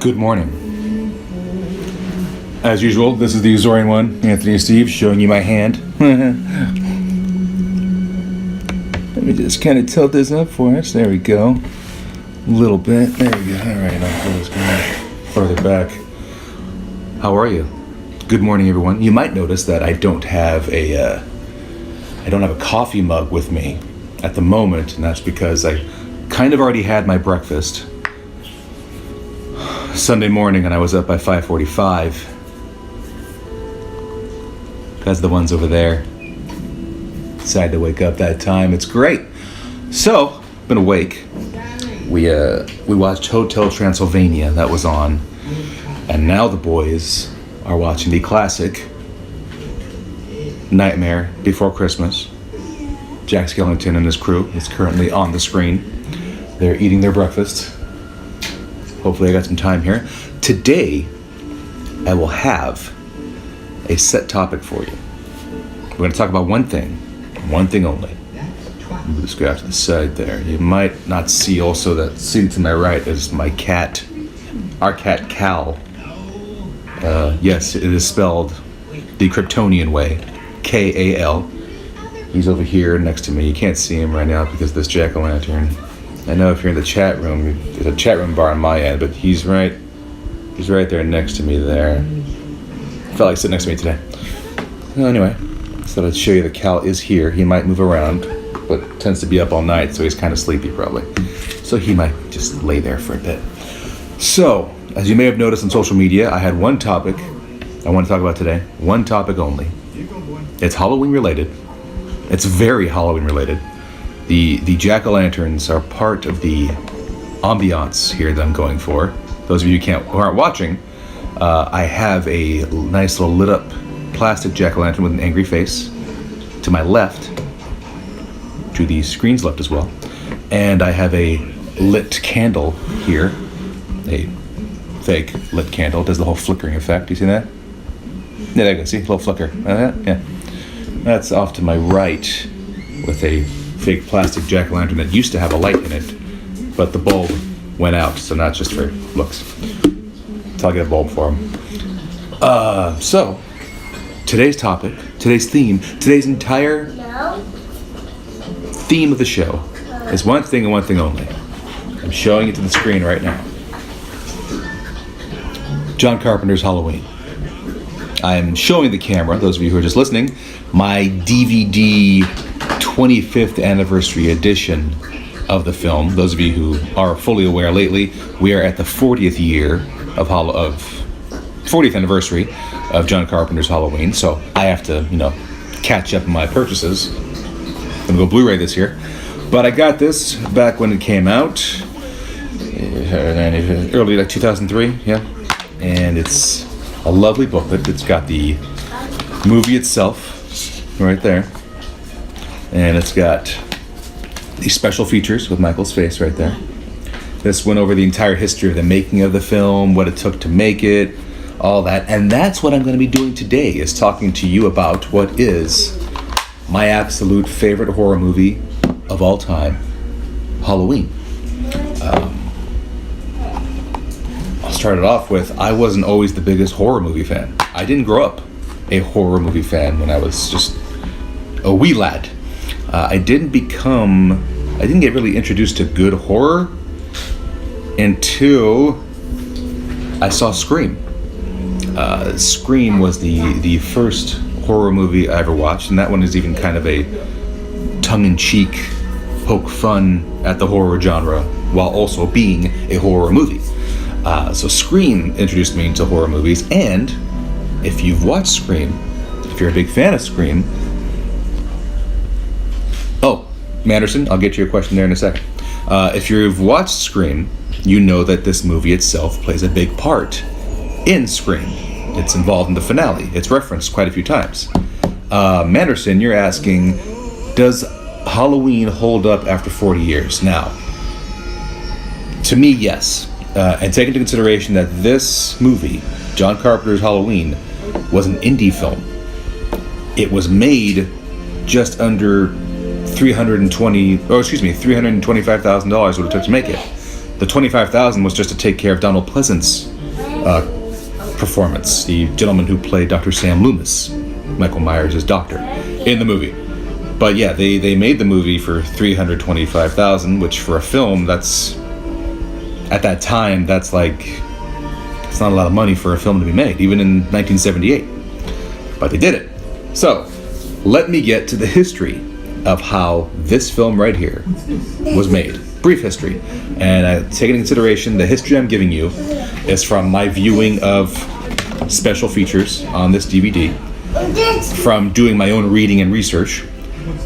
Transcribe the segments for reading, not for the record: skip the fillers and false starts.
Good morning. As usual, this is the Azorean One Anthony Esteves showing you my hand. Let me just kind of tilt this up for us. There we go. A little bit. There we go. All right, I'll pull this further back. How are you? Good morning, everyone. You might notice that I don't have a coffee mug with me at the moment, and that's because I kind of already had my breakfast Sunday morning, and I was up by 5:45. That's the ones over there. Decided to wake up that time. It's great. So, been awake. We watched Hotel Transylvania. That was on, and now the boys are watching the classic Nightmare Before Christmas. Jack Skellington and his crew is currently on the screen. They're eating their breakfast. Hopefully I got some time here. Today, I will have a set topic for you. We're going to talk about one thing only. Move this guy to the side there. You might not see also that sitting to my right is my cat, our cat Cal. Yes, it is spelled the Kryptonian way, K-A-L. He's over here next to me. You can't see him right now because of this jack-o'-lantern. I know if you're in the chat room, there's a chat room bar on my end, but he's right there next to me there. Felt like sitting next to me today. Well, anyway, so I'd show you that Cal is here. He might move around, but tends to be up all night, so he's kind of sleepy probably. So he might just lay there for a bit. So, as you may have noticed on social media, I had one topic I want to talk about today. One topic only. It's Halloween related. It's very Halloween related. The jack-o'-lanterns are part of the ambiance here that I'm going for. Those of you who aren't watching, I have a nice little lit up plastic jack-o'-lantern with an angry face to my left, to the screen's left as well. And I have a lit candle here, a fake lit candle. It does the whole flickering effect. You see that? Yeah, there you go. See, a little flicker. Yeah. That's off to my right with a fake plastic jack-o'-lantern that used to have a light in it, but the bulb went out, so not just for looks. So I'll get a bulb for him. So, today's topic, today's theme, today's entire theme of the show is one thing and one thing only. I'm showing it to the screen right now. John Carpenter's Halloween. I'm showing the camera, those of you who are just listening, my DVD 25th anniversary edition of the film. Those of you who are fully aware lately, we are at the 40th year of 40th anniversary of John Carpenter's Halloween. So I have to, catch up on my purchases. I'm gonna go Blu-ray this here, but I got this back when it came out, early 2003, yeah. And it's a lovely booklet. It's got the movie itself right there. And it's got these special features with Michael's face right there. This went over the entire history of the making of the film, what it took to make it, all that. And that's what I'm going to be doing today, is talking to you about what is my absolute favorite horror movie of all time, Halloween. I'll start it off with, I wasn't always the biggest horror movie fan. I didn't grow up a horror movie fan when I was just a wee lad. I didn't get really introduced to good horror until I saw Scream. Scream was the first horror movie I ever watched, and that one is even kind of a tongue-in-cheek poke fun at the horror genre while also being a horror movie. So Scream introduced me into horror movies, and if you've watched Scream, if you're a big fan of Scream, Manderson, I'll get to your question there in a second. If you've watched Scream, you know that this movie itself plays a big part in Scream. It's involved in the finale. It's referenced quite a few times. Manderson, you're asking, does Halloween hold up after 40 years? Now, to me, yes. And take into consideration that this movie, John Carpenter's Halloween, was an indie film. It was made just under $325,000 what it took to make it. The $25,000 was just to take care of Donald Pleasant's performance. The gentleman who played Dr. Sam Loomis, Michael Myers' doctor, in the movie. But yeah, they made the movie for $325,000, which for a film, that's, at that time, that's like, it's not a lot of money for a film to be made, even in 1978. But they did it. So, let me get to the history of how this film right here was made. Brief history. And take into consideration the history I'm giving you is from my viewing of special features on this DVD, from doing my own reading and research,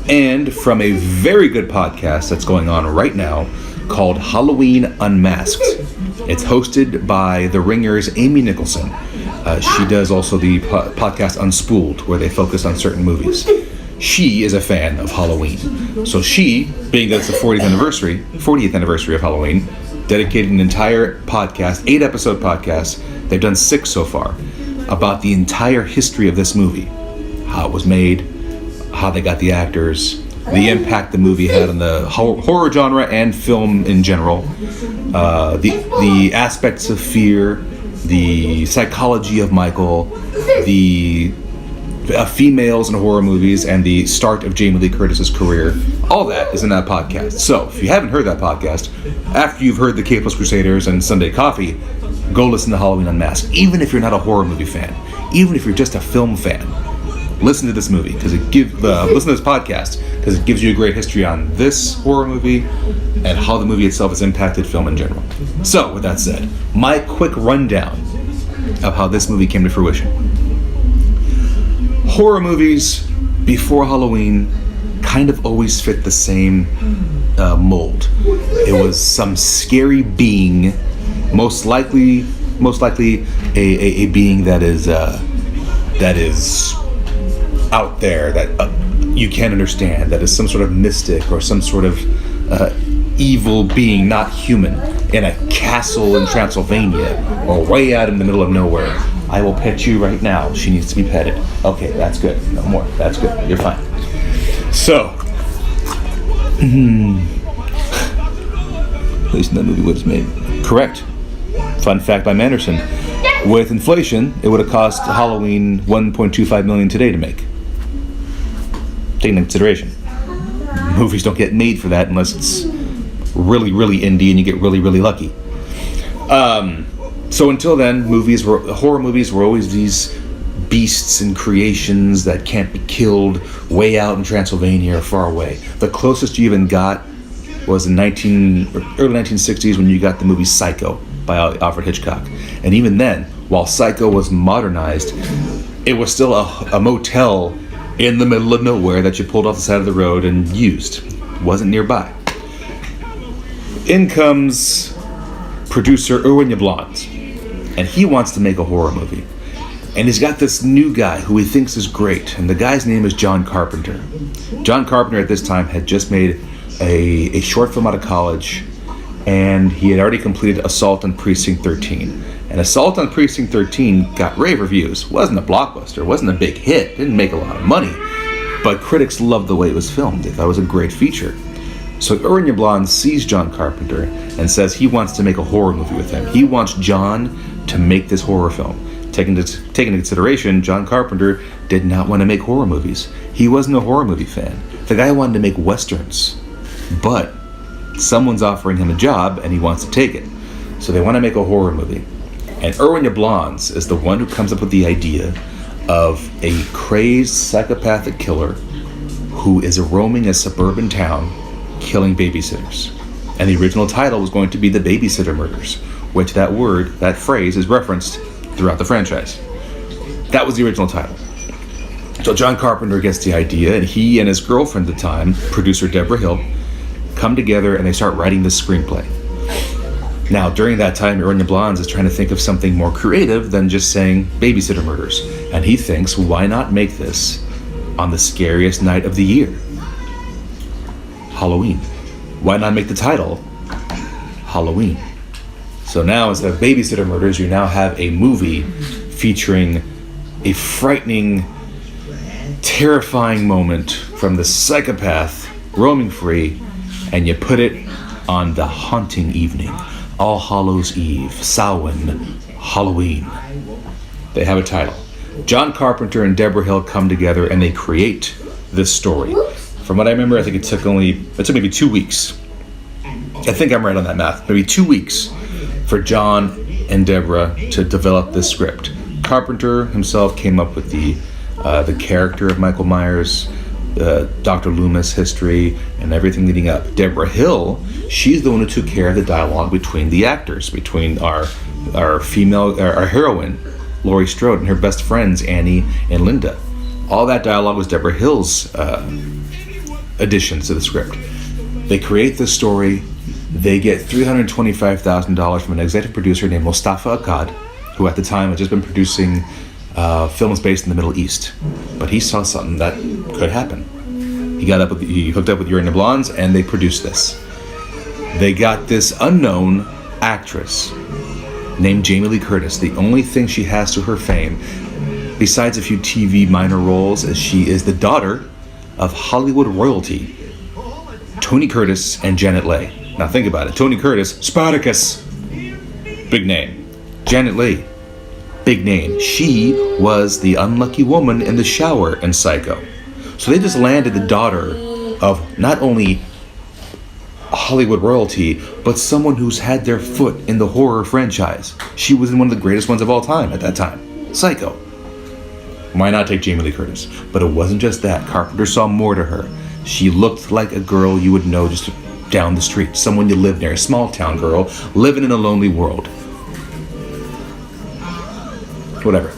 and from a very good podcast that's going on right now called Halloween Unmasked. It's hosted by The Ringer's Amy Nicholson. She does also the podcast Unspooled, where they focus on certain movies. She is a fan of Halloween. So she, being that it's the 40th anniversary of Halloween, dedicated an entire podcast, 8-episode podcast, they've done 6 so far, about the entire history of this movie. How it was made, how they got the actors, the impact the movie had on the horror genre and film in general, the aspects of fear, the psychology of Michael, the females in horror movies, and the start of Jamie Lee Curtis's career. All that is in that podcast. So, if you haven't heard that podcast, after you've heard the Capeless Crusaders and Sunday Coffee, go listen to Halloween Unmasked. Even if you're not a horror movie fan, even if you're just a film fan, listen to this movie, because listen to this podcast, because it gives you a great history on this horror movie and how the movie itself has impacted film in general. So, with that said, my quick rundown of how this movie came to fruition. Horror movies before Halloween kind of always fit the same mold. It was some scary being, most likely a being that is out there, that you can't understand, that is some sort of mystic or some sort of evil being, not human, in a castle in Transylvania or way out in the middle of nowhere. I will pet you right now. She needs to be petted. Okay, that's good. No more. That's good. You're fine. So, at least in that movie was made. Correct. Fun fact by Manderson. With inflation, it would have cost Halloween $1.25 million today to make. Take into consideration. Movies don't get made for that unless it's really, really indie and you get really, really lucky. So until then, horror movies were always these beasts and creations that can't be killed way out in Transylvania or far away. The closest you even got was in early 1960s when you got the movie Psycho by Alfred Hitchcock. And even then, while Psycho was modernized, it was still a motel in the middle of nowhere that you pulled off the side of the road and used. It wasn't nearby. In comes producer Irwin Yablans, and he wants to make a horror movie. And he's got this new guy who he thinks is great, and the guy's name is John Carpenter. John Carpenter at this time had just made a short film out of college, and he had already completed Assault on Precinct 13. And Assault on Precinct 13 got rave reviews. Wasn't a blockbuster, wasn't a big hit, didn't make a lot of money, but critics loved the way it was filmed. They thought it was a great feature. So Irwin Yablans sees John Carpenter and says he wants to make a horror movie with him. He wants John to make this horror film. Taking into consideration, John Carpenter did not want to make horror movies. He wasn't a horror movie fan. The guy wanted to make westerns, but someone's offering him a job and he wants to take it. So they want to make a horror movie. And Irwin Yablans is the one who comes up with the idea of a crazed psychopathic killer who is roaming a suburban town killing babysitters. And the original title was going to be The Babysitter Murders, which that phrase is referenced throughout the franchise. That was the original title. So John Carpenter gets the idea, and he and his girlfriend at the time, producer Deborah Hill, come together and they start writing the screenplay. Now, during that time, Irwin Yablans is trying to think of something more creative than just saying babysitter murders. And he thinks, why not make this on the scariest night of the year? Halloween. Why not make the title Halloween? So now, instead of babysitter murders, you now have a movie featuring a frightening, terrifying moment from the psychopath roaming free, and you put it on the haunting evening, All Hallows Eve, Samhain, Halloween. They have a title. John Carpenter and Deborah Hill come together and they create this story. From what I remember, I think it took maybe 2 weeks. I think I'm right on that math. Maybe 2 weeks for John and Deborah to develop this script. Carpenter himself came up with the character of Michael Myers, Dr. Loomis history, and everything leading up. Deborah Hill, she's the one who took care of the dialogue between the actors, between our heroine, Laurie Strode, and her best friends, Annie and Linda. All that dialogue was Deborah Hill's additions to the script. They create this story. They get $325,000 from an executive producer named Mostafa Akkad, who at the time had just been producing films based in the Middle East. But he saw something that could happen. He hooked up with Urania Blondes, and they produced this. They got this unknown actress named Jamie Lee Curtis. The only thing she has to her fame, besides a few TV minor roles, is she is the daughter of Hollywood royalty, Tony Curtis and Janet Leigh. Now think about it. Tony Curtis, Spartacus, big name. Janet Leigh, big name. She was the unlucky woman in the shower in Psycho. So they just landed the daughter of not only Hollywood royalty, but someone who's had their foot in the horror franchise. She was in one of the greatest ones of all time at that time, Psycho. Why not take Jamie Lee Curtis? But it wasn't just that. Carpenter saw more to her. She looked like a girl you would know just down the street, someone you lived near, a small town girl living in a lonely world. Whatever.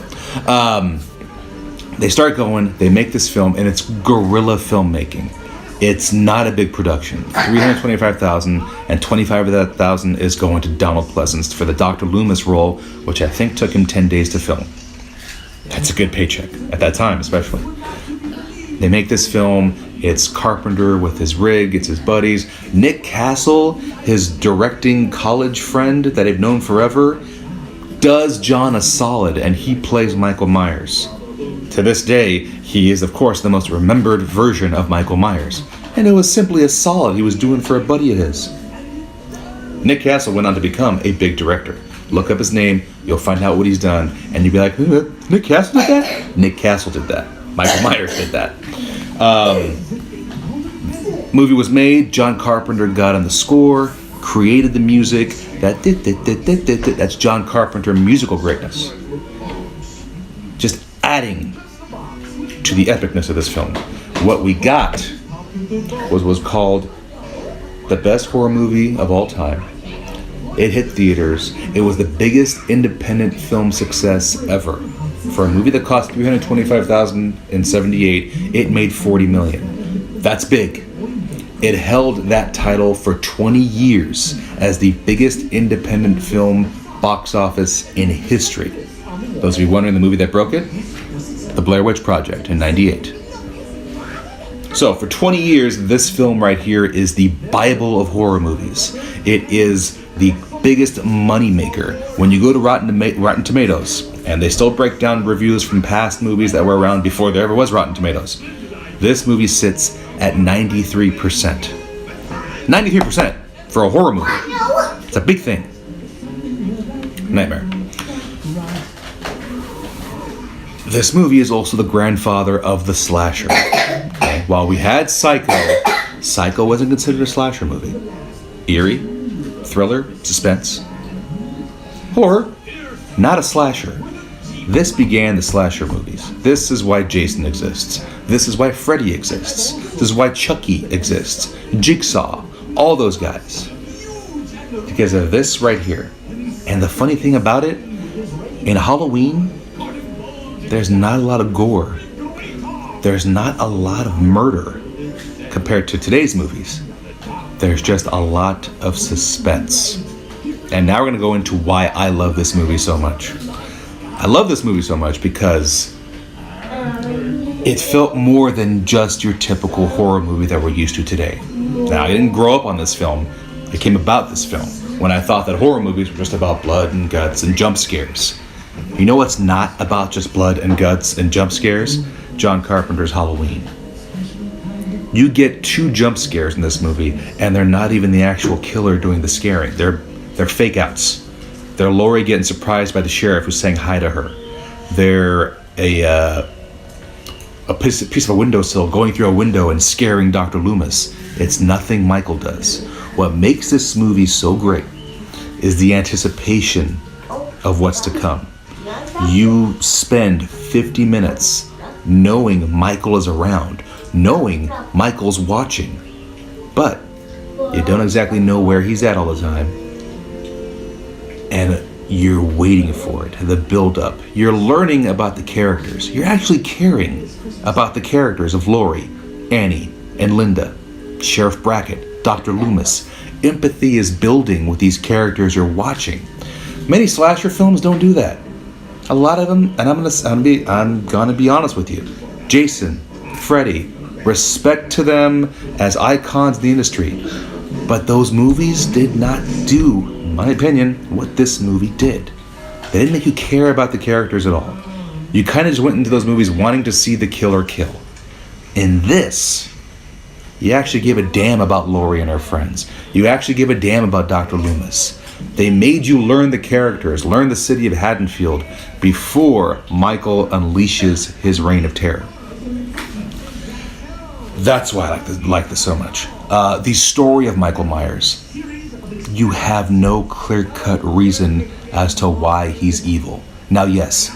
They start going, they make this film, and it's guerrilla filmmaking. It's not a big production. $325,000, and $25,000 of that $1,000 is going to Donald Pleasence for the Dr. Loomis role, which I think took him 10 days to film. That's a good paycheck at that time, especially. They make this film. It's Carpenter with his rig. It's his buddies. Nick Castle, his directing college friend that I've known forever, does John a solid, and he plays Michael Myers. To this day, he is, of course, the most remembered version of Michael Myers. And it was simply a solid he was doing for a buddy of his. Nick Castle went on to become a big director. Look up his name, you'll find out what he's done, and you'll be like, Nick Castle did that? Nick Castle did that. Michael Myers did that. Movie was made, John Carpenter got on the score, created the music. That's John Carpenter musical greatness. Just adding to the epicness of this film. What we got was called the best horror movie of all time. It hit theaters. It was the biggest independent film success ever. For a movie that cost $325,000 in '78, it made $40 million. That's big. It held that title for 20 years as the biggest independent film box office in history. Those of you wondering the movie that broke it? The Blair Witch Project in '98. So for 20 years, this film right here is the Bible of horror movies. It is the biggest moneymaker. When you go to Rotten Tomatoes, and they still break down reviews from past movies that were around before there ever was Rotten Tomatoes, this movie sits at 93%. 93% for a horror movie. It's a big thing. Nightmare. This movie is also the grandfather of the slasher. Okay? While we had Psycho wasn't considered a slasher movie. Eerie, thriller, suspense, horror, not a slasher. This began the slasher movies. This is why Jason exists. This is why Freddy exists. This is why Chucky exists. Jigsaw, all those guys. Because of this right here. And the funny thing about it, in Halloween, there's not a lot of gore. There's not a lot of murder compared to today's movies. There's just a lot of suspense. And now we're going to go into why I love this movie so much. I love this movie so much because it felt more than just your typical horror movie that we're used to today. Now, I didn't grow up on this film. I came about this film when I thought that horror movies were just about blood and guts and jump scares. You know what's not about just blood and guts and jump scares? John Carpenter's Halloween. You get 2 jump scares in this movie, and they're not even the actual killer doing the scaring. They're They're fake outs. They're Laurie getting surprised by the sheriff who's saying hi to her. They're a piece of a windowsill going through a window and scaring Dr. Loomis. It's nothing Michael does. What makes this movie so great is the anticipation of what's to come. You spend 50 minutes knowing Michael is around, knowing Michael's watching, but you don't exactly know where he's at all the time. And you're waiting for it, the build-up. You're learning about the characters. You're actually caring about the characters of Laurie, Annie, and Linda, Sheriff Brackett, Dr. Loomis. Empathy is building with these characters you're watching. Many slasher films don't do that. A lot of them, and I'm gonna be honest with you. Jason, Freddy, respect to them as icons in the industry. But those movies did not do, in my opinion, what this movie did. They didn't make you care about the characters at all. You kind of just went into those movies wanting to see the killer kill. In this, you actually give a damn about Laurie and her friends. You actually give a damn about Dr. Loomis. They made you learn the characters, learn the city of Haddonfield before Michael unleashes his reign of terror. That's why I like this so much. The story of Michael Myers. You have no clear-cut reason as to why he's evil. Now, yes,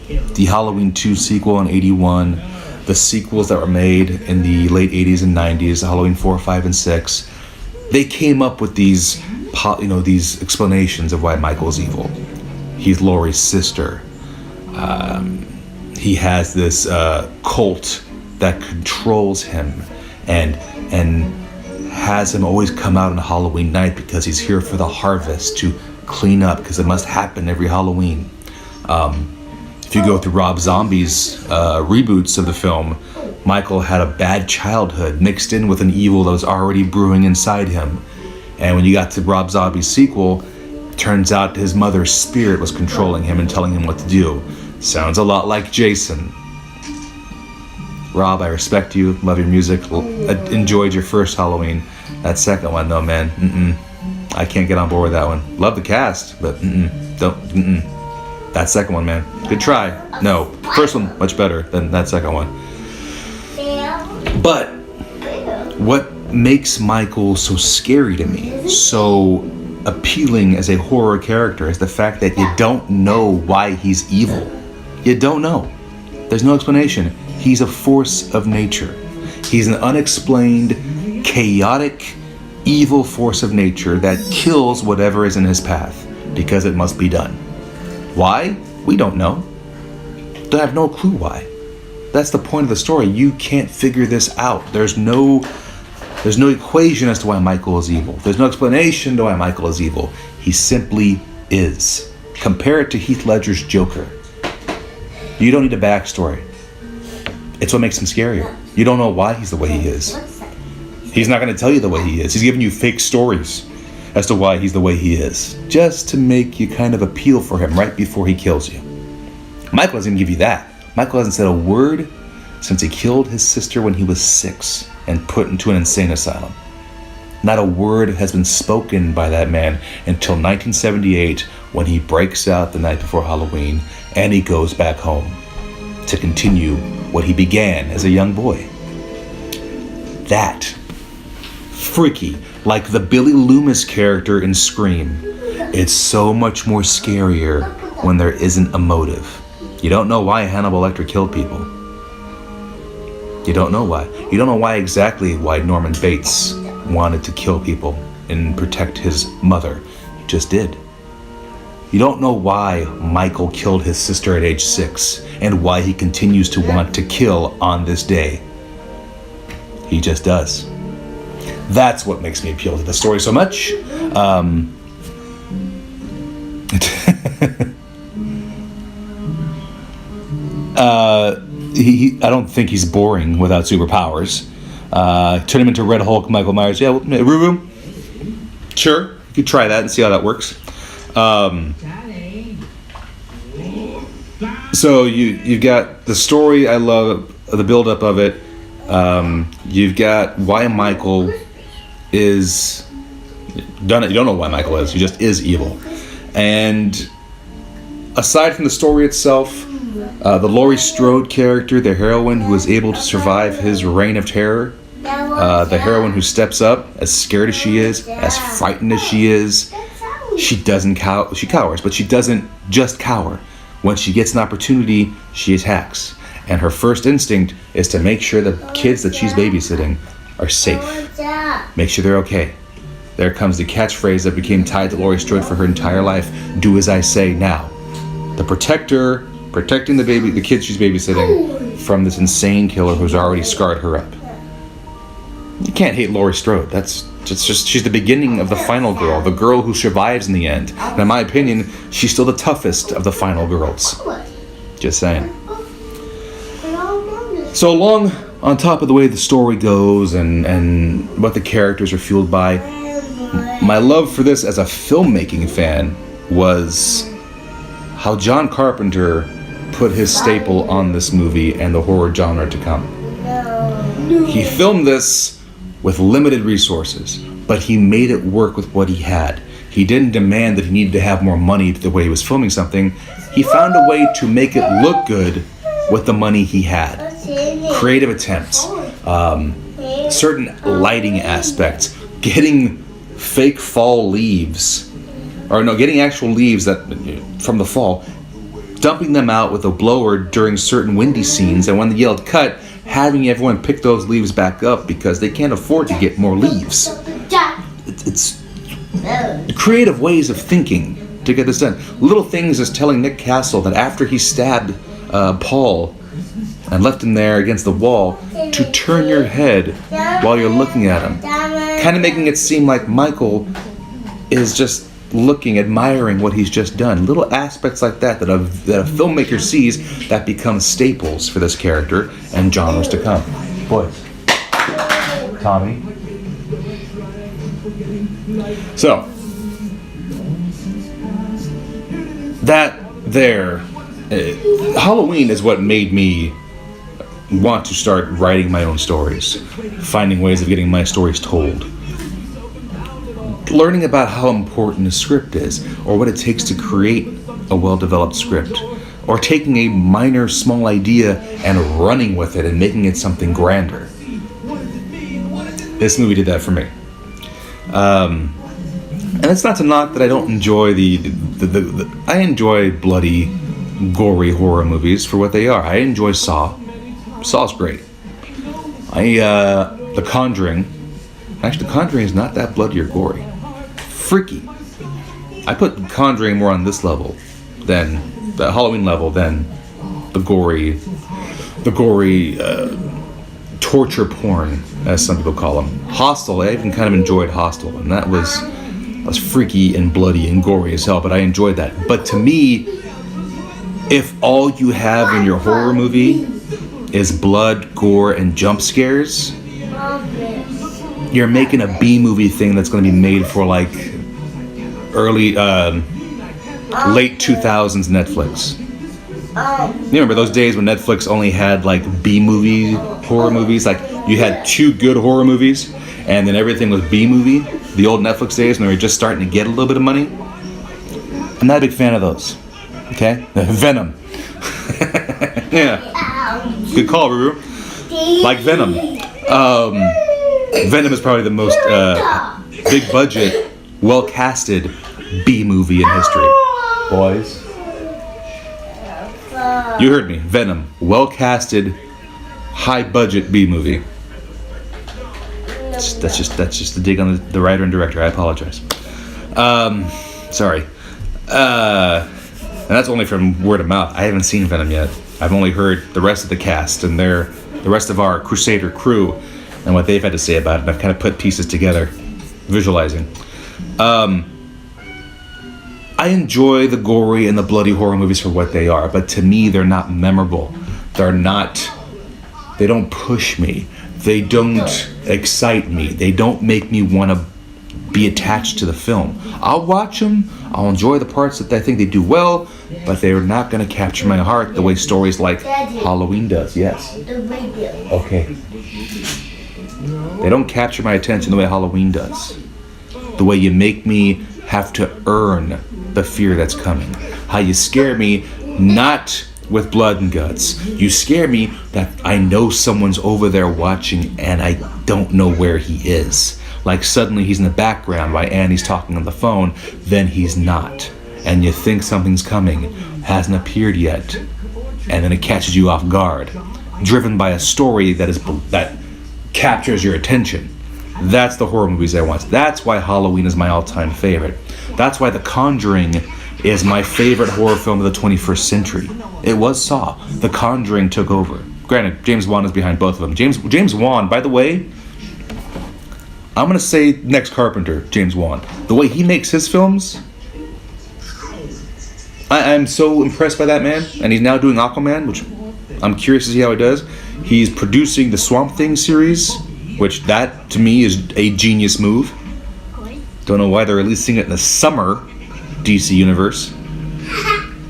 the Halloween 2 sequel in 81, the sequels that were made in the late 80s and 90s, Halloween 4, 5, and 6, they came up with these explanations of why Michael's evil. He's Laurie's sister. He has this cult that controls him and has him always come out on Halloween night because he's here for the harvest to clean up, because it must happen every Halloween. If you go through Rob Zombie's reboots of the film, Michael had a bad childhood mixed in with an evil that was already brewing inside him. And when you got to Rob Zombie's sequel, turns out his mother's spirit was controlling him and telling him what to do. Sounds a lot like Jason. Rob, I respect you, love your music, enjoyed your first Halloween. That second one, though, man, I can't get on board with that one. Love the cast, but don't. That second one, man, good try. No, first one much better than that second one. But what makes Michael so scary to me, so appealing as a horror character, is the fact that you don't know why he's evil. You don't know. There's no explanation. He's a force of nature. He's an unexplained, chaotic, evil force of nature that kills whatever is in his path because it must be done. Why? We don't know. Don't have no clue why. That's the point of the story. You can't figure this out. There's no equation as to why Michael is evil. There's no explanation to why Michael is evil. He simply is. Compare it to Heath Ledger's Joker. You don't need a backstory. It's what makes him scarier. You don't know why he's the way he is. He's not going to tell you the way he is. He's giving you fake stories as to why he's the way he is, just to make you kind of appeal for him right before he kills you. Michael doesn't even give you that. Michael hasn't said a word since he killed his sister when he was 6 and put into an insane asylum. Not a word has been spoken by that man until 1978, when he breaks out the night before Halloween and he goes back home to continue what he began as a young boy. That, freaky, like the Billy Loomis character in Scream, it's so much more scarier when there isn't a motive. You don't know why Hannibal Lecter killed people. You don't know why. You don't know why Norman Bates wanted to kill people and protect his mother. He just did. You don't know why Michael killed his sister at age 6 and why he continues to want to kill on this day. He just does. That's what makes me appeal to the story so much. I don't think he's boring without superpowers. Turn him into Red Hulk, Michael Myers. Yeah, Ruru? Sure, you could try that and see how that works. So you've got the story. I love the build-up of it. You've got why Michael is You don't know why Michael is. He just is evil. And aside from the story itself, the Laurie Strode character, the heroine who is able to survive his reign of terror, the heroine who steps up, as scared as she is, as frightened as she is, she cowers, but she doesn't just cower. When she gets an opportunity, she attacks. And her first instinct is to make sure the kids that she's babysitting are safe. Make sure they're okay. There comes the catchphrase that became tied to Laurie Strode for her entire life: do as I say now. The protector, protecting the kids she's babysitting from this insane killer who's already scarred her up. You can't hate Laurie Strode. She's the beginning of the final girl, the girl who survives in the end. And in my opinion, she's still the toughest of the final girls. Just saying. So along on top of the way the story goes and what the characters are fueled by, my love for this as a filmmaking fan was how John Carpenter put his staple on this movie and the horror genre to come. He filmed this with limited resources, but he made it work with what he had. He didn't demand that he needed to have more money the way he was filming something. He found a way to make it look good with the money he had. Creative attempts, certain lighting aspects, getting fake fall leaves, getting actual leaves from the fall, dumping them out with a blower during certain windy scenes, and when they yelled cut, having everyone pick those leaves back up because they can't afford to get more leaves. It's creative ways of thinking to get this done. Little things as telling Nick Castle that after he stabbed Paul and left him there against the wall, to turn your head while you're looking at him. Kind of making it seem like Michael is just looking, admiring what he's just done. Little aspects like that a filmmaker sees that become staples for this character and genres to come. Boys. Tommy. So, that there, Halloween is what made me want to start writing my own stories, finding ways of getting my stories told, learning about how important a script is, or what it takes to create a well-developed script, or taking a small idea and running with it and making it something grander. This movie did that for me. And it's not to knock that I don't enjoy I enjoy bloody, gory horror movies for what they are. I enjoy Saw. Saw's great. The Conjuring. Actually, The Conjuring is not that bloody or gory. Freaky. I put Conjuring more on this level than the Halloween level than the gory torture porn, as some people call them. Hostel. I even kind of enjoyed Hostel, and that was freaky and bloody and gory as hell. But I enjoyed that. But to me, if all you have in your horror movie is blood, gore, and jump scares, you're making a B-movie thing that's going to be made for like late 2000s Netflix. You remember those days when Netflix only had like B-movie horror movies? Like you had 2 good horror movies and then everything was B-movie. The old Netflix days when they were just starting to get a little bit of money. I'm not a big fan of those. Okay? Venom. Yeah. Good call, Ruru. Like Venom. Venom is probably the most big budget, well casted B-movie in history. Boys. You heard me. Venom. Well casted, high budget B-movie. That's just a dig on the writer and director. I apologize. Sorry. And that's only from word of mouth. I haven't seen Venom yet. I've only heard the rest of the cast and the rest of our Crusader crew and what they've had to say about it. And I've kind of put pieces together, visualizing. I enjoy the gory and the bloody horror movies for what they are, but to me, they're not memorable. They don't push me. They don't excite me. They don't make me want to be attached to the film. I'll watch them. I'll enjoy the parts that I think they do well, but they're not going to capture my heart the way stories like Halloween does. Yes. Okay. They don't capture my attention the way Halloween does. The way you make me have to earn the fear that's coming. How you scare me not with blood and guts. You scare me that I know someone's over there watching and I don't know where he is. Like suddenly he's in the background while Annie's talking on the phone, then he's not. And you think something's coming, hasn't appeared yet, and then it catches you off guard, driven by a story that captures your attention. That's the horror movies I want. That's why Halloween is my all-time favorite. That's why The Conjuring is my favorite horror film of the 21st century. It was Saw. The Conjuring took over. Granted, James Wan is behind both of them. James Wan, by the way, I'm going to say next Carpenter, James Wan. The way he makes his films, I'm so impressed by that man. And he's now doing Aquaman, which I'm curious to see how he does. He's producing the Swamp Thing series, which that, to me, is a genius move. Don't know why they're releasing it in the summer DC universe.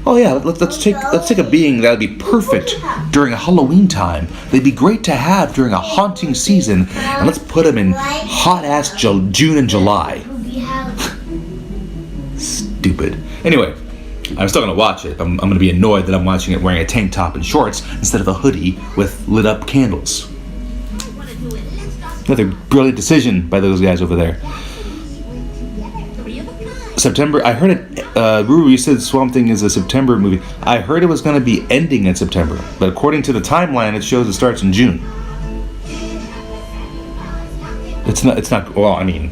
Oh yeah, let's take a being that would be perfect during a Halloween time. They'd be great to have during a haunting season, and let's put them in hot-ass June and July. Stupid. Anyway, I'm still going to watch it. I'm going to be annoyed that I'm watching it wearing a tank top and shorts instead of a hoodie with lit-up candles. Another brilliant decision by those guys over there. September, I heard it, Ruru, you said Swamp Thing is a September movie. I heard it was going to be ending in September, but according to the timeline, it shows it starts in June. It's not, well, I mean,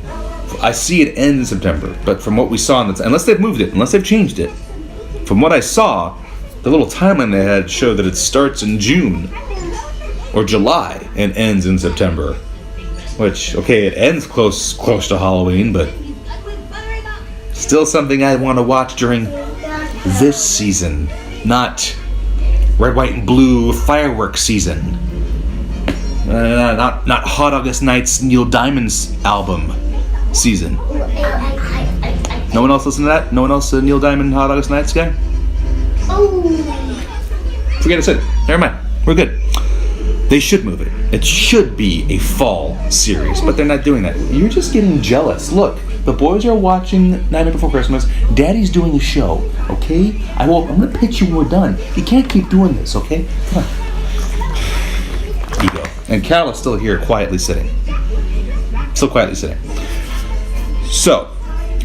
I see it end in September, but from what we saw, unless they've moved it, unless they've changed it, from what I saw, the little timeline they had showed that it starts in June or July and ends in September. Which, okay, it ends close to Halloween, but still something I want to watch during this season, not red, white, and blue fireworks season. Not Hot August Night's Neil Diamond's album season. No one else listen to that? No one else Neil Diamond Hot August Nights guy? Forget I said it. Never mind. We're good. They should move it. It should be a fall series, but they're not doing that. You're just getting jealous. Look, the boys are watching Nightmare Before Christmas. Daddy's doing a show, okay? I'm going to pitch you when we're done. You can't keep doing this, okay? Come on. Ego. And Cal is still here quietly sitting. Still quietly sitting. So,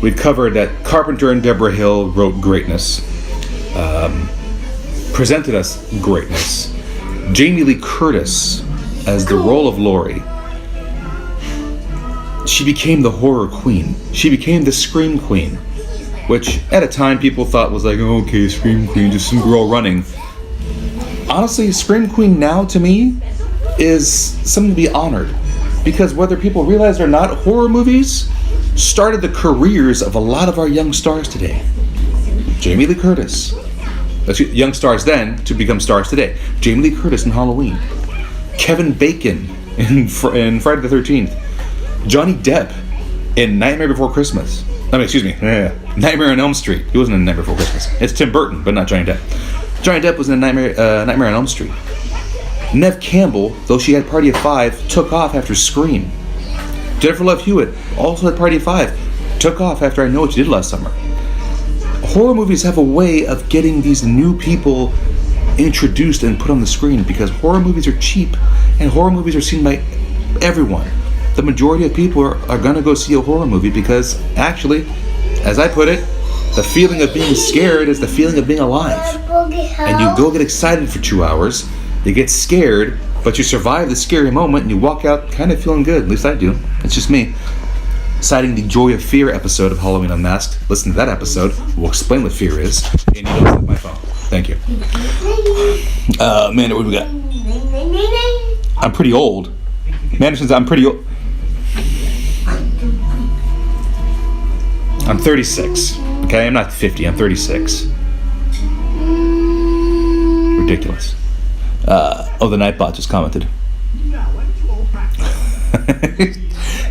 we've covered that Carpenter and Deborah Hill wrote greatness. Presented us greatness. Jamie Lee Curtis as the role of Laurie. She became the horror queen. She became the scream queen, which at a time people thought was like, oh, okay, scream queen, just some girl running. Honestly, scream queen now to me is something to be honored, because whether people realize it or not, horror movies started the careers of a lot of our young stars today. Jamie Lee Curtis. Young stars then to become stars today. Jamie Lee Curtis in Halloween. Kevin Bacon in Friday the 13th. Johnny Depp in Nightmare Before Christmas. Nightmare on Elm Street. He wasn't in Nightmare Before Christmas. It's Tim Burton, but not Johnny Depp. Johnny Depp was in Nightmare on Elm Street. Neve Campbell, though she had Party of Five, took off after Scream. Jennifer Love Hewitt also had Party of Five, took off after I Know What You Did Last Summer. Horror movies have a way of getting these new people introduced and put on the screen, because horror movies are cheap and horror movies are seen by everyone. The majority of people are going to go see a horror movie because, actually, as I put it, the feeling of being scared is the feeling of being alive. And you go get excited for 2 hours, you get scared, but you survive the scary moment and you walk out kind of feeling good. At least I do. It's just me. Citing the Joy of Fear episode of Halloween Unmasked. Listen to that episode. We'll explain what fear is. And you know it's my phone. Thank you. Man, what do we got? I'm pretty old. Manderson's, I'm pretty old. I'm 36. Okay, I'm not 50. I'm 36. Ridiculous. The Nightbot just commented.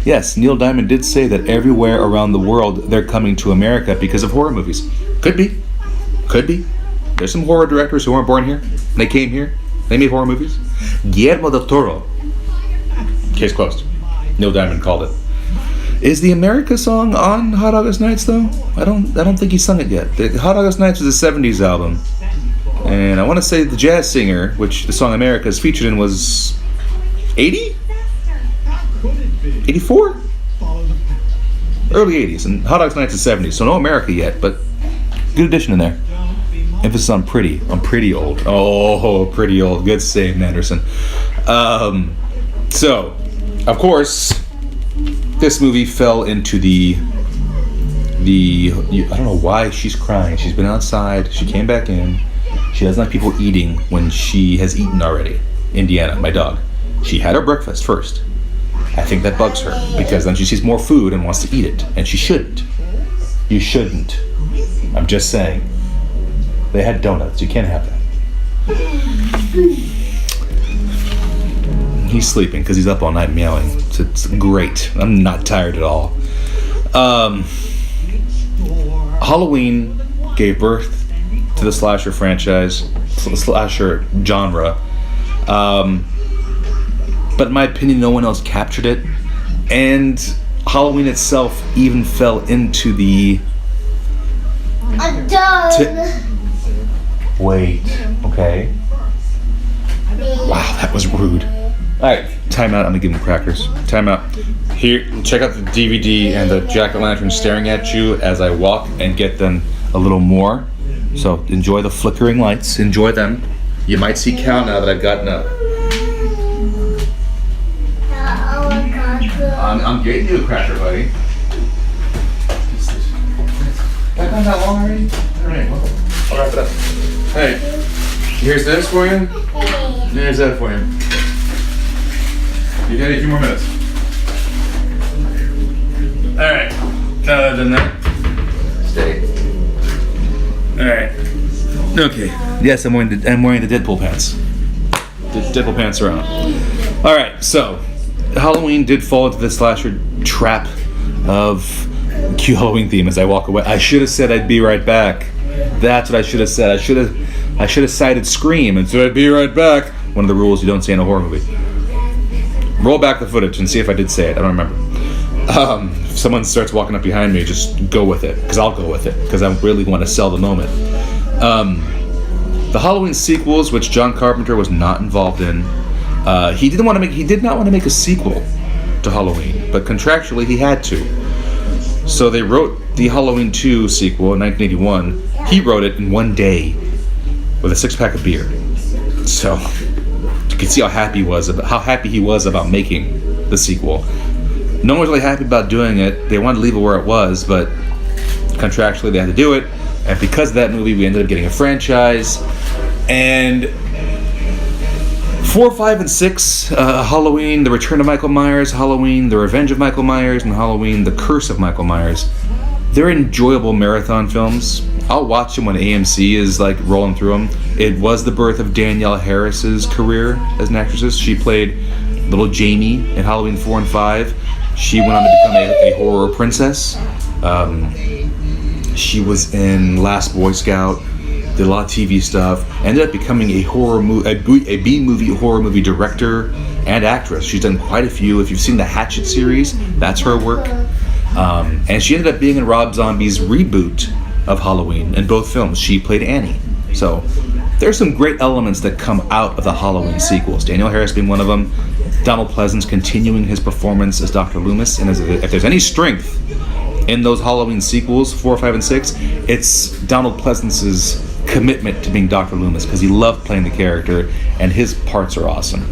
Yes, Neil Diamond did say that everywhere around the world they're coming to America because of horror movies. Could be. There's some horror directors who weren't born here. They came here. They made horror movies. Guillermo del Toro. Case closed. Neil Diamond called it. Is the America song on Hot August Nights though? I don't think he sung it yet. The Hot August Nights was a '70s album, and I want to say the jazz singer, which the song America is featured in, was 80, 84, early '80s, and Hot August Nights is '70s, so no America yet, but good addition in there. Emphasis on pretty. I'm pretty old. Oh, pretty old. Good save, Anderson. So, of course, this movie fell into the I don't know why she's crying. She's been outside. She came back in. She doesn't like people eating when she has eaten already. Indiana, my dog. She had her breakfast first. I think that bugs her because then she sees more food and wants to eat it, and she shouldn't. You shouldn't. I'm just saying. They had donuts. You can't have that. He's sleeping because he's up all night meowing. It's great. I'm not tired at all. Halloween gave birth to the slasher franchise, slasher genre. But in my opinion, no one else captured it. And Halloween itself even fell into the... I'm done. Wait, okay. Wow, that was rude. Alright, time out. I'm gonna give him crackers. Time out. Here, check out the DVD and the jack-o'-lantern staring at you as I walk and get them a little more. So enjoy the flickering lights. Enjoy them. You might see Cal now that I've gotten up. I'm getting you a cracker, buddy. Have I done that long already? Alright, well, I'll wrap it up. Hey, here's this for you. Here's that for you. You got a few more minutes. Alright, other than that, stay. Alright. Okay. Yes, I'm wearing the Deadpool pants. The Deadpool pants are on. Alright, so Halloween did fall into the slasher trap of cue Halloween theme as I walk away. I should have said I'd be right back. That's what I should have said. I should have cited Scream and said I'd be right back. One of the rules you don't say in a horror movie. Roll back the footage and see if I did say it. I don't remember. If someone starts walking up behind me, just go with it, because I'll go with it, because I really want to sell the moment. The Halloween sequels, which John Carpenter was not involved in, he did not want to make a sequel to Halloween, but contractually he had to. So they wrote the Halloween 2 sequel in 1981. He wrote it in one day with a 6-pack of beer. So you can see how happy he was about making the sequel. No one was really happy about doing it. They wanted to leave it where it was, but contractually they had to do it. And because of that movie, we ended up getting a franchise. And 4, 5, and 6, Halloween, The Return of Michael Myers, Halloween, The Revenge of Michael Myers, and Halloween, The Curse of Michael Myers. They're enjoyable marathon films. I'll watch them when AMC is like rolling through them. It was the birth of Danielle Harris's career as an actress. She played little Jamie in Halloween 4 and 5. She went on to become a horror princess. She was in Last Boy Scout, did a lot of TV stuff, ended up becoming a B-movie horror movie director and actress. She's done quite a few. If you've seen the Hatchet series, that's her work. And she ended up being in Rob Zombie's reboot of Halloween in both films. She played Annie. So there's some great elements that come out of the Halloween sequels. Danielle Harris being one of them. Donald Pleasance continuing his performance as Dr. Loomis. And if there's any strength in those Halloween sequels, 4, 5, and 6, it's Donald Pleasance's commitment to being Dr. Loomis, because he loved playing the character, and his parts are awesome.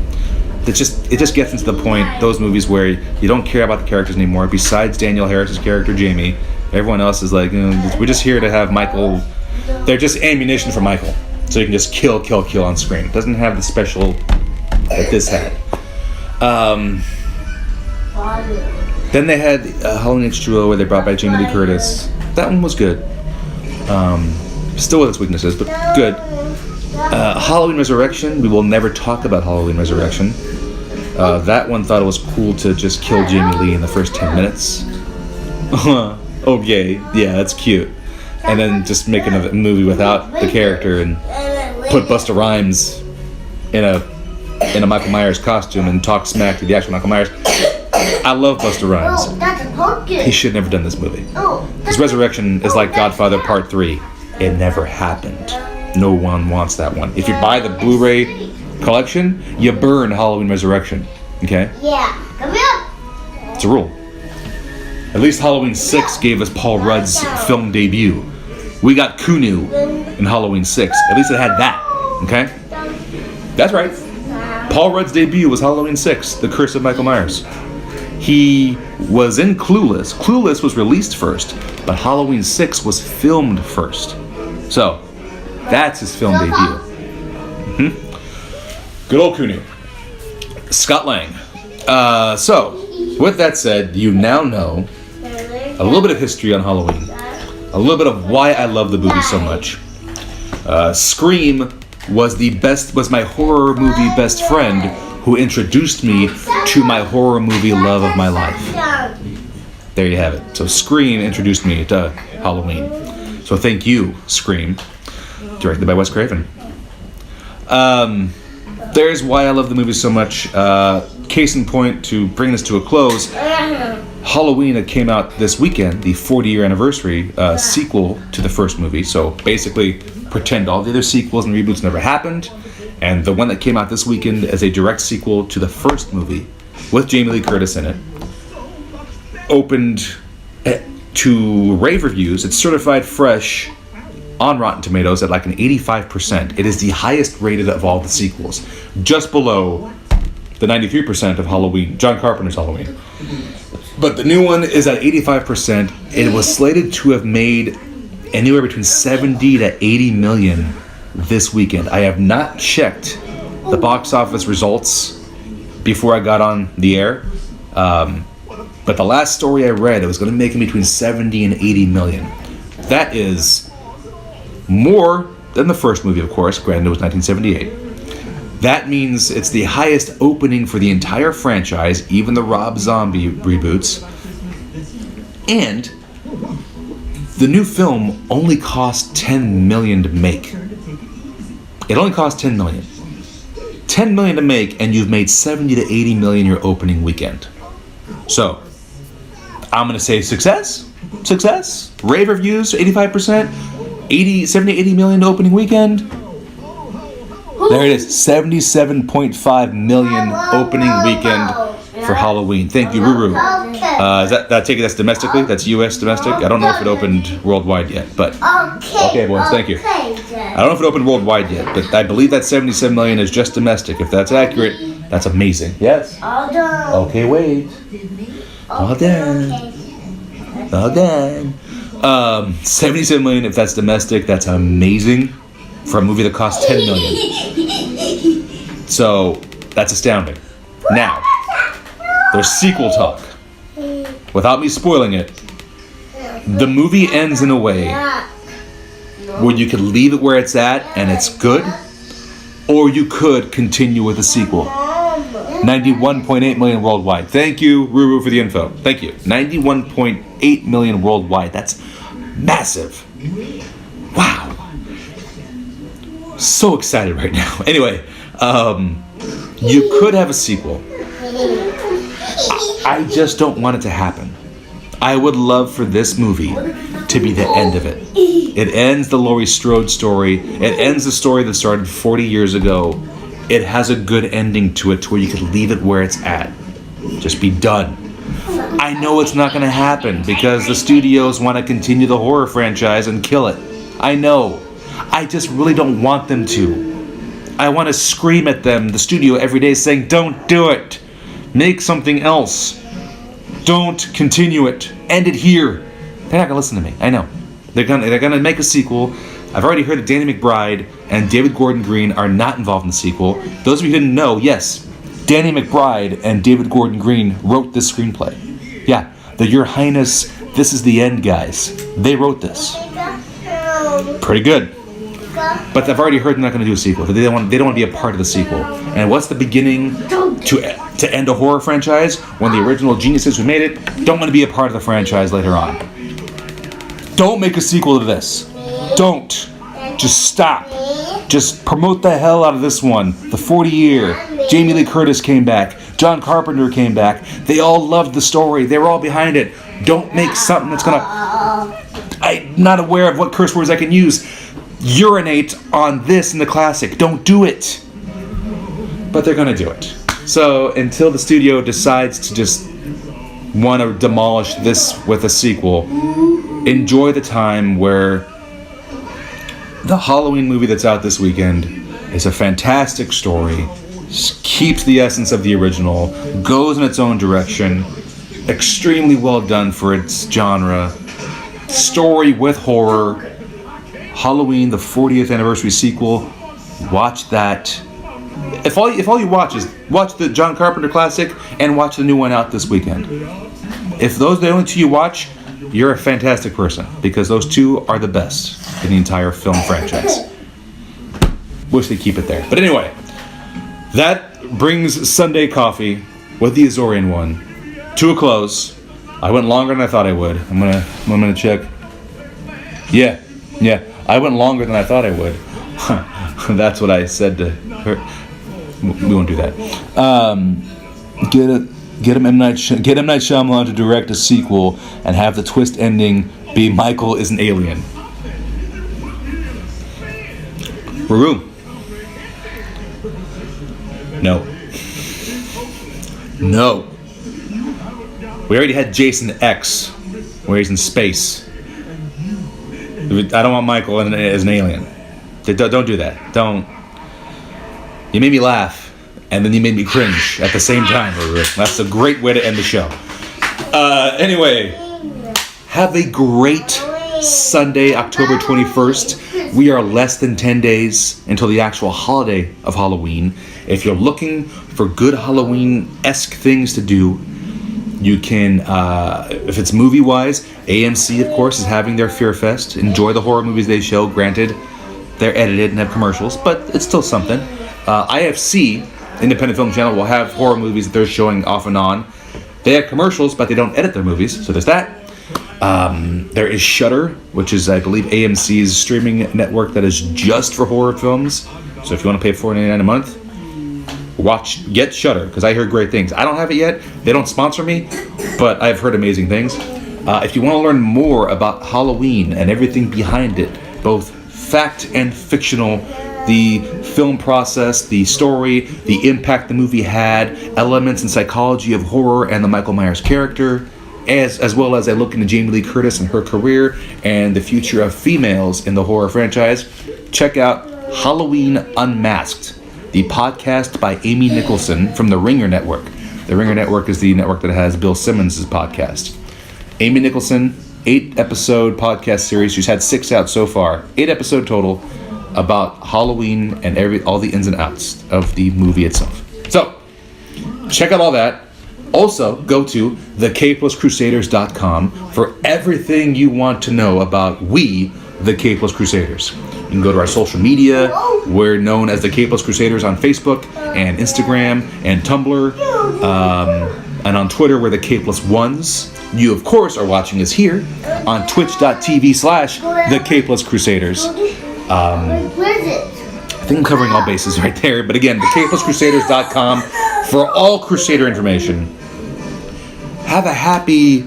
It just gets into the point, those movies where you don't care about the characters anymore. Besides Danielle Harris's character, Jamie, everyone else is like, we're just here to have Michael. They're just ammunition for Michael. So you can just kill on screen. It doesn't have the special that this had. Then they had Halloween H2O, where they brought back Jamie Lee Curtis. That one was good. Still with its weaknesses, but good. Halloween Resurrection, we will never talk about Halloween Resurrection. That one thought it was cool to just kill Jamie Lee in the first 10 minutes. Oh, yay. Yeah, that's cute. And then just make another movie without the character and put Busta Rhymes in a Michael Myers costume and talk smack to the actual Michael Myers. I love Busta Rhymes. He should never done this movie. Oh, His resurrection is like Godfather Part 3. It never happened. No one wants that one. If you buy the Blu-ray collection, you burn Halloween Resurrection. Okay? Yeah. Come here. It's a rule. At least Halloween 6 gave us Paul Rudd's film debut. We got Kunu in Halloween 6. At least it had that. Okay? That's right. Paul Rudd's debut was Halloween 6, The Curse of Michael Myers. He was in Clueless. Clueless was released first, but Halloween 6 was filmed first. So, that's his film debut. Good old Kunu. Scott Lang. So, with that said, you now know a little bit of history on Halloween. A little bit of why I love the movie so much. Scream was my horror movie best friend who introduced me to my horror movie love of my life. There you have it. So Scream introduced me to Halloween. So thank you, Scream. Directed by Wes Craven. There's why I love the movie so much. Case in point, to bring this to a close, Halloween that came out this weekend, the 40-year anniversary sequel to the first movie. So basically, pretend all the other sequels and reboots never happened. And the one that came out this weekend as a direct sequel to the first movie, with Jamie Lee Curtis in it, opened to rave reviews. It's certified fresh on Rotten Tomatoes at like an 85%. It is the highest rated of all the sequels, just below the 93% of Halloween, John Carpenter's Halloween. But the new one is at 85%. It was slated to have made anywhere between 70 to 80 million this weekend. I have not checked the box office results before I got on the air. But the last story I read, it was going to make in between 70 and 80 million. That is more than the first movie, of course. Granted, it was 1978. That means it's the highest opening for the entire franchise, even the Rob Zombie reboots. And the new film only cost $10 million to make. It only cost $10 million. $10 million to make, and you've made 70 to 80 million your opening weekend. So, I'm going to say success. Success. Rave reviews, 85%. 70 to 80 million opening weekend. There it is, 77.5 million opening weekend for Halloween. Thank you, Ruru. Is that take it? That's domestically? That's U.S. domestic? I don't know if it opened worldwide yet, but okay, boys. Thank you. I don't know if it opened worldwide yet, but I believe that 77 million is just domestic. If that's accurate, that's amazing. Yes. All done. Okay, wait. All done. All done. 77 million. If that's domestic, that's amazing. For a movie that cost 10 million. So, that's astounding. Now, there's sequel talk. Without me spoiling it, the movie ends in a way where you could leave it where it's at and it's good, or you could continue with a sequel. 91.8 million worldwide. Thank you, Ruru, for the info. Thank you. 91.8 million worldwide. That's massive. Wow. So excited right now. Anyway, you could have a sequel. I just don't want it to happen. I would love for this movie to be the end of it. It ends the Laurie Strode story. It ends the story that started 40 years ago. It has a good ending to it to where you could leave it where it's at. Just be done. I know it's not going to happen because the studios want to continue the horror franchise and kill it. I know. I just really don't want them to. I want to scream at them, the studio, every day saying, don't do it. Make something else. Don't continue it. End it here. They're not going to listen to me. I know. They're gonna make a sequel. I've already heard that Danny McBride and David Gordon Green are not involved in the sequel. Those of you who didn't know, yes, Danny McBride and David Gordon Green wrote this screenplay. Yeah, the Your Highness, this is the end guys. They wrote this. Pretty good. But I've already heard they're not going to do a sequel. They don't want to be a part of the sequel. And what's the beginning to end a horror franchise? When the original geniuses who made it don't want to be a part of the franchise later on. Don't make a sequel to this. Don't. Just stop. Just promote the hell out of this one. The 40-year. Jamie Lee Curtis came back. John Carpenter came back. They all loved the story. They were all behind it. Don't make something that's gonna... I'm not aware of what curse words I can use. Urinate on this in the classic. Don't do it. But they're gonna do it. So until the studio decides to just want to demolish this with a sequel, enjoy the time where the Halloween movie that's out this weekend is a fantastic story, keeps the essence of the original, goes in its own direction, extremely well done for its genre, story with horror. Halloween, the 40th anniversary sequel, watch that. If all you watch is watch the John Carpenter classic and watch the new one out this weekend. If those are the only two you watch, you're a fantastic person, because those two are the best in the entire film franchise. Wish they'd keep it there. But anyway, that brings Sunday Coffee with the Azorean One to a close. I went longer than I thought I would. I'm gonna check. Yeah, I went longer than I thought I would. That's what I said to her. We won't do that. Get M. Night Shyamalan to direct a sequel and have the twist ending be Michael is an alien. Roo. No. We already had Jason X, where he's in space. I don't want Michael as an alien. Don't do that. Don't. You made me laugh, and then you made me cringe at the same time. That's a great way to end the show. Anyway, have a great Sunday, October 21st. We are less than 10 days until the actual holiday of Halloween. If you're looking for good Halloween-esque things to do, you can, if it's movie-wise, AMC, of course, is having their Fear Fest. Enjoy the horror movies they show. Granted, they're edited and have commercials, but it's still something. IFC, Independent Film Channel, will have horror movies that they're showing off and on. They have commercials, but they don't edit their movies, so there's that. There is Shudder, which is, I believe, AMC's streaming network that is just for horror films. So if you want to pay $4.99 a month, get Shudder, because I hear great things. I don't have it yet. They don't sponsor me, but I've heard amazing things. If you want to learn more about Halloween and everything behind it, both fact and fictional, the film process, the story, the impact the movie had, elements and psychology of horror and the Michael Myers character, as well as I look into Jamie Lee Curtis and her career and the future of females in the horror franchise, check out Halloween Unmasked, the podcast by Amy Nicholson from the Ringer Network. The Ringer Network is the network that has Bill Simmons' podcast. Amy Nicholson, 8-episode podcast series. She's had 6 out so far. 8 episode total about Halloween and all the ins and outs of the movie itself. So, check out all that. Also, go to thekpluscrusaders.com for everything you want to know about the K Plus Crusaders. You can go to our social media. We're known as the K Plus Crusaders on Facebook and Instagram and Tumblr. And on Twitter, we're the K Plus Ones. You, of course, are watching us here on twitch.tv/the K Plus Crusaders. I think I'm covering all bases right there. But again, the kpluscrusaders.com for all Crusader information. Have a happy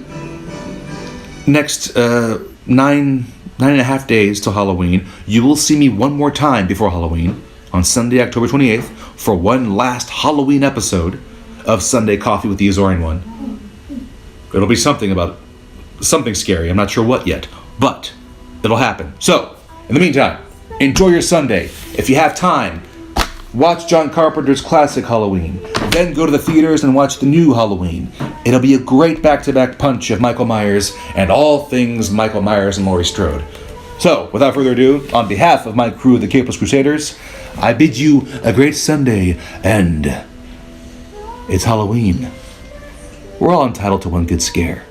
next 9.5 days till Halloween. You will see me one more time before Halloween on Sunday, October 28th for one last Halloween episode of Sunday Coffee with the Azorean One. It'll be something scary. I'm not sure what yet, but it'll happen. So, in the meantime, enjoy your Sunday. If you have time, watch John Carpenter's classic Halloween. Then go to the theaters and watch the new Halloween. It'll be a great back-to-back punch of Michael Myers and all things Michael Myers and Laurie Strode. So, without further ado, on behalf of my crew, the K Plus Crusaders, I bid you a great Sunday, and it's Halloween. We're all entitled to one good scare.